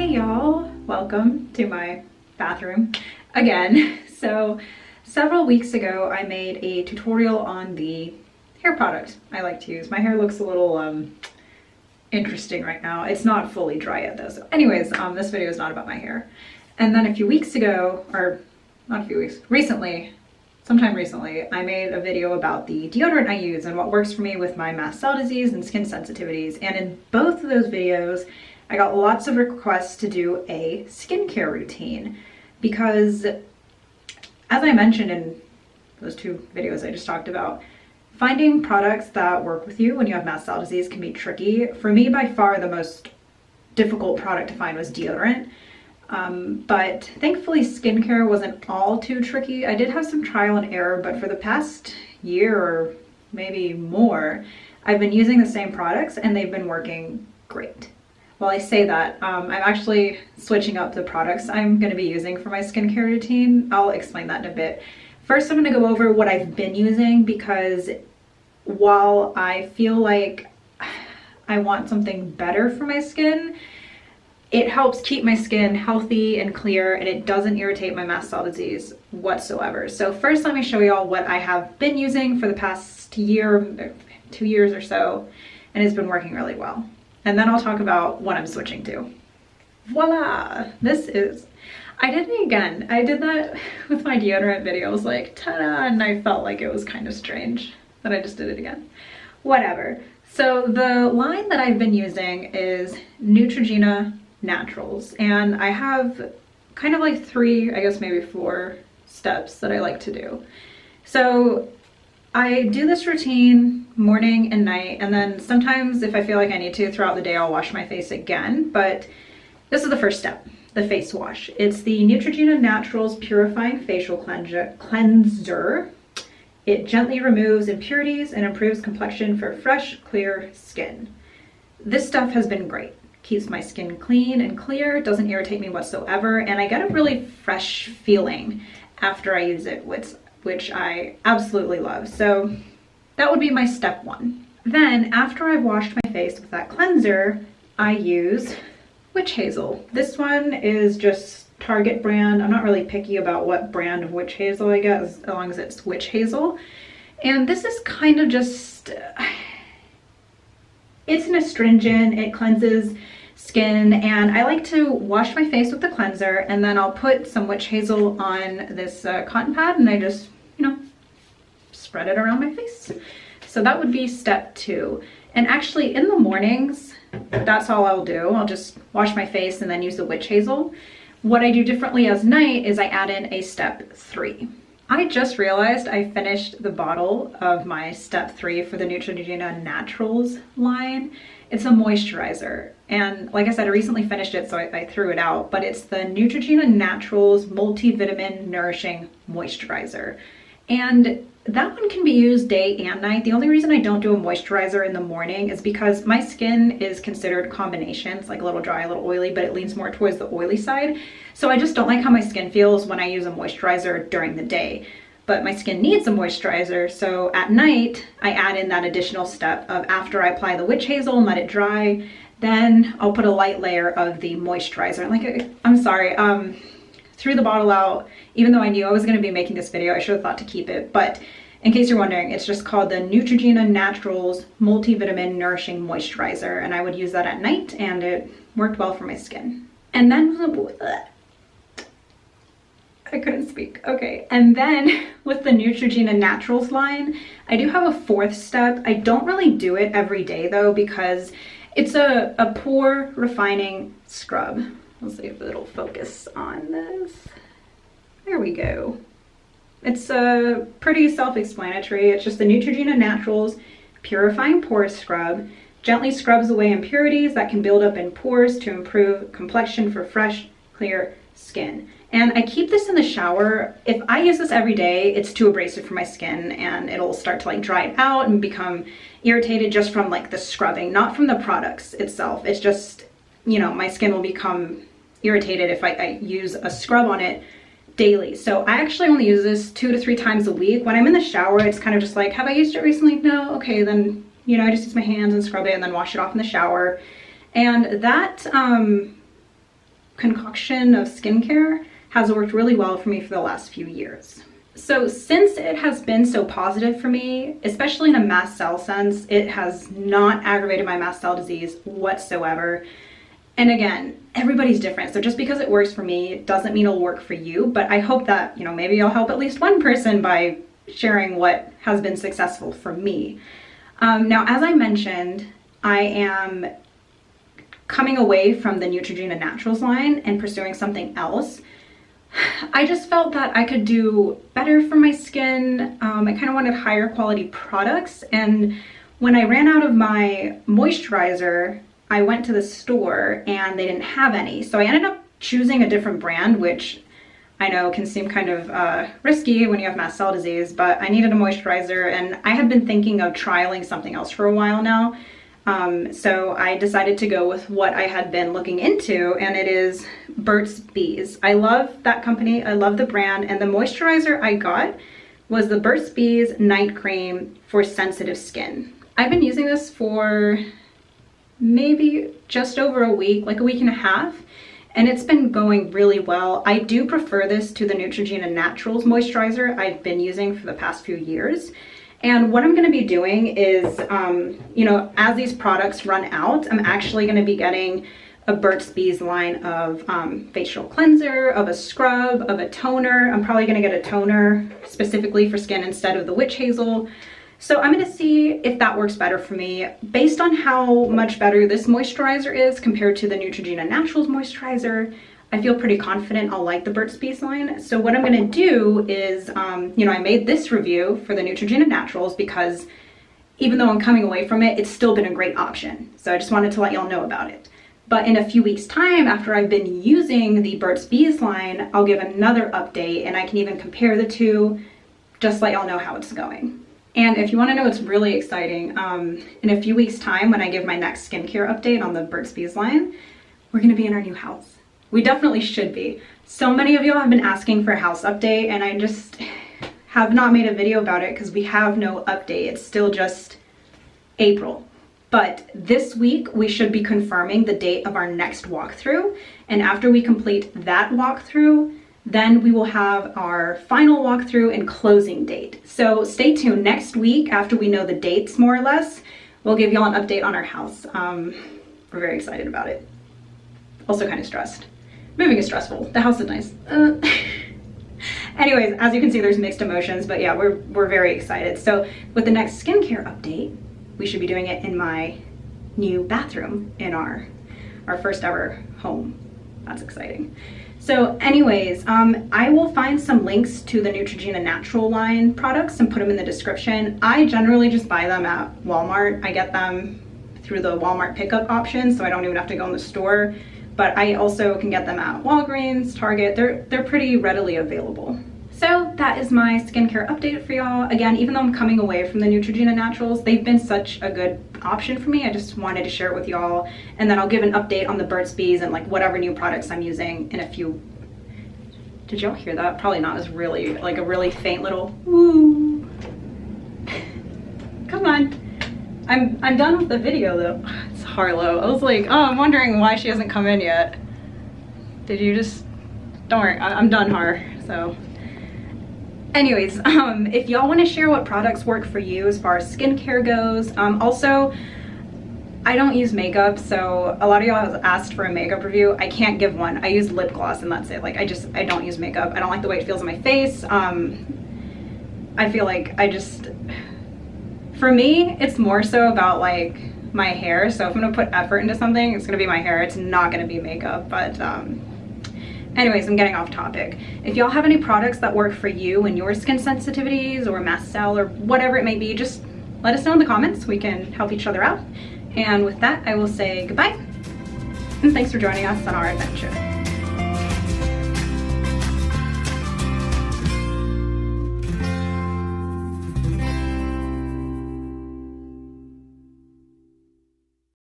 Hey y'all, welcome to my bathroom again. So several weeks ago I made a tutorial on the hair product I like to use. My hair looks a little interesting right now. It's not fully dry yet though. So anyways, this video is not about my hair. And then a few weeks ago, or not a few weeks, sometime recently, I made a video about the deodorant I use and what works for me with my mast cell disease and skin sensitivities. And in both of those videos, I got lots of requests to do a skincare routine because, as I mentioned in those two videos I just talked about, finding products that work with you when you have mast cell disease can be tricky. For me, by far the most difficult product to find was deodorant. But thankfully skincare wasn't all too tricky. I did have some trial and error, but for the past year or maybe more, I've been using the same products and they've been working great. While I say that, I'm actually switching up the products I'm going to be using for my skincare routine. I'll explain that in a bit. First, I'm going to go over what I've been using because while I feel like I want something better for my skin, it helps keep my skin healthy and clear, and it doesn't irritate my mast cell disease whatsoever. So first, let me show y'all what I have been using for the past year, 2 years or so, and it's been working really well. And then I'll talk about what I'm switching to. Voila! I did it again. I did that with my deodorant video. I was like, ta-da! And I felt like it was kind of strange that I just did it again. Whatever. So the line that I've been using is Neutrogena Naturals. And I have kind of like 3, I guess maybe 4 steps that I like to do. So I do this routine morning and night, and then sometimes if I feel like I need to throughout the day, I'll wash my face again. But this is the first step, the face wash. It's the Neutrogena Naturals Purifying Facial Cleanser. It gently removes impurities and improves complexion for fresh, clear skin. This stuff has been great. Keeps my skin clean and clear, doesn't irritate me whatsoever, and I get a really fresh feeling after I use it, which I absolutely love. So that would be my step 1. Then after I've washed my face with that cleanser, I use Witch Hazel. This one is just Target brand. I'm not really picky about what brand of Witch Hazel I get as long as it's Witch Hazel. And this is kind of just, it's an astringent, it cleanses skin, and I like to wash my face with the cleanser and then I'll put some Witch Hazel on this cotton pad and I just, spread it around my face. So that would be step 2. And actually in the mornings, that's all I'll do. I'll just wash my face and then use the Witch Hazel. What I do differently as night is I add in a step 3. I just realized I finished the bottle of my step 3 for the Neutrogena Naturals line. It's a moisturizer. And like I said, I recently finished it, so I threw it out, but it's the Neutrogena Naturals Multivitamin Nourishing Moisturizer. And that one can be used day and night. The only reason I don't do a moisturizer in the morning is because my skin is considered combinations, like a little dry, a little oily, but it leans more towards the oily side. So I just don't like how my skin feels when I use a moisturizer during the day. But my skin needs a moisturizer, so at night I add in that additional step of after I apply the Witch Hazel and let it dry, then I'll put a light layer of the moisturizer. I'm sorry, threw the bottle out. Even though I knew I was going to be making this video, I should have thought to keep it. But in case you're wondering, it's just called the Neutrogena Naturals Multivitamin Nourishing Moisturizer, and I would use that at night, and it worked well for my skin. And then, I couldn't speak. Okay, and then with the Neutrogena Naturals line, I do have a 4th step. I don't really do it every day though, because it's a pore refining scrub. Let's see if it'll focus on this. There we go. It's pretty self-explanatory. It's just the Neutrogena Naturals Purifying Pore Scrub. Gently scrubs away impurities that can build up in pores to improve complexion for fresh, clear skin. And I keep this in the shower. If I use this every day, it's too abrasive for my skin and it'll start to like dry it out and become irritated just from like the scrubbing, not from the products itself. It's just, my skin will become irritated if I use a scrub on it daily. So I actually only use this 2 to 3 times a week. When I'm in the shower, it's kind of just like, have I used it recently? No. Okay, then, I just use my hands and scrub it and then wash it off in the shower. And that concoction of skincare has worked really well for me for the last few years. So since it has been so positive for me, especially in a mast cell sense, it has not aggravated my mast cell disease whatsoever. And again, everybody's different. So just because it works for me doesn't mean it'll work for you, but I hope that, you know, maybe I'll help at least one person by sharing what has been successful for me. Now, as I mentioned, I am coming away from the Neutrogena Naturals line and pursuing something else. I just felt that I could do better for my skin. I kind of wanted higher quality products, and when I ran out of my moisturizer, I went to the store and they didn't have any. So I ended up choosing a different brand, which I know can seem kind of risky when you have mast cell disease, but I needed a moisturizer, and I had been thinking of trialing something else for a while now. So I decided to go with what I had been looking into, and it is Burt's Bees. I love that company, I love the brand, and the moisturizer I got was the Burt's Bees Night Cream for sensitive skin. I've been using this for maybe just over a week, like a week and a half, and it's been going really well. I do prefer this to the Neutrogena Naturals moisturizer I've been using for the past few years. And what I'm going to be doing is, you know, as these products run out, I'm actually going to be getting a Burt's Bees line of facial cleanser, of a scrub, of a toner. I'm probably going to get a toner specifically for skin instead of the witch hazel. So I'm going to see if that works better for me. Based on how much better this moisturizer is compared to the Neutrogena Naturals moisturizer, I feel pretty confident I'll like the Burt's Bees line. So what I'm going to do is, you know, I made this review for the Neutrogena Naturals because even though I'm coming away from it, it's still been a great option. So I just wanted to let y'all know about it. But in a few weeks time, after I've been using the Burt's Bees line, I'll give another update and I can even compare the two, just let y'all know how it's going. And if you want to know what's really exciting, in a few weeks time when I give my next skincare update on the Burt's Bees line, we're going to be in our new house. We definitely should be. So many of y'all have been asking for a house update, and I just have not made a video about it because we have no update. It's still just April. But this week we should be confirming the date of our next walkthrough, and after we complete that walkthrough, then we will have our final walkthrough and closing date. So stay tuned. Next week, after we know the dates more or less, we'll give y'all an update on our house. We're very excited about it. Also kind of stressed. Moving is stressful. The house is nice. Anyways, as you can see, there's mixed emotions, but yeah, we're very excited. So with the next skincare update, we should be doing it in my new bathroom in our first ever home. That's exciting. So anyways, I will find some links to the Neutrogena Natural line products and put them in the description. I generally just buy them at Walmart. I get them through the Walmart pickup option, so I don't even have to go in the store. But I also can get them at Walgreens, Target. They're pretty readily available. So that is my skincare update for y'all. Again, even though I'm coming away from the Neutrogena Naturals, they've been such a good option for me. I just wanted to share it with y'all. And then I'll give an update on the Burt's Bees and like whatever new products I'm using in a few. Did y'all hear that? Probably not. It was really like a really faint little woo. Come on. I'm done with the video though. It's Harlow. I was like, oh, I'm wondering why she hasn't come in yet. Did you just, don't worry, I'm done, Har. So anyways, if y'all want to share what products work for you as far as skincare goes, also I don't use makeup, so a lot of y'all have asked for a makeup review. I can't give one. I use lip gloss and that's it. Like I don't use makeup. I don't like the way it feels on my face. I feel like for me, it's more so about like my hair. So if I'm gonna put effort into something, it's gonna be my hair. It's not gonna be makeup, but anyways, I'm getting off topic. If y'all have any products that work for you and your skin sensitivities or mast cell or whatever it may be, just let us know in the comments. We can help each other out. And with that, I will say goodbye. And thanks for joining us on our adventure.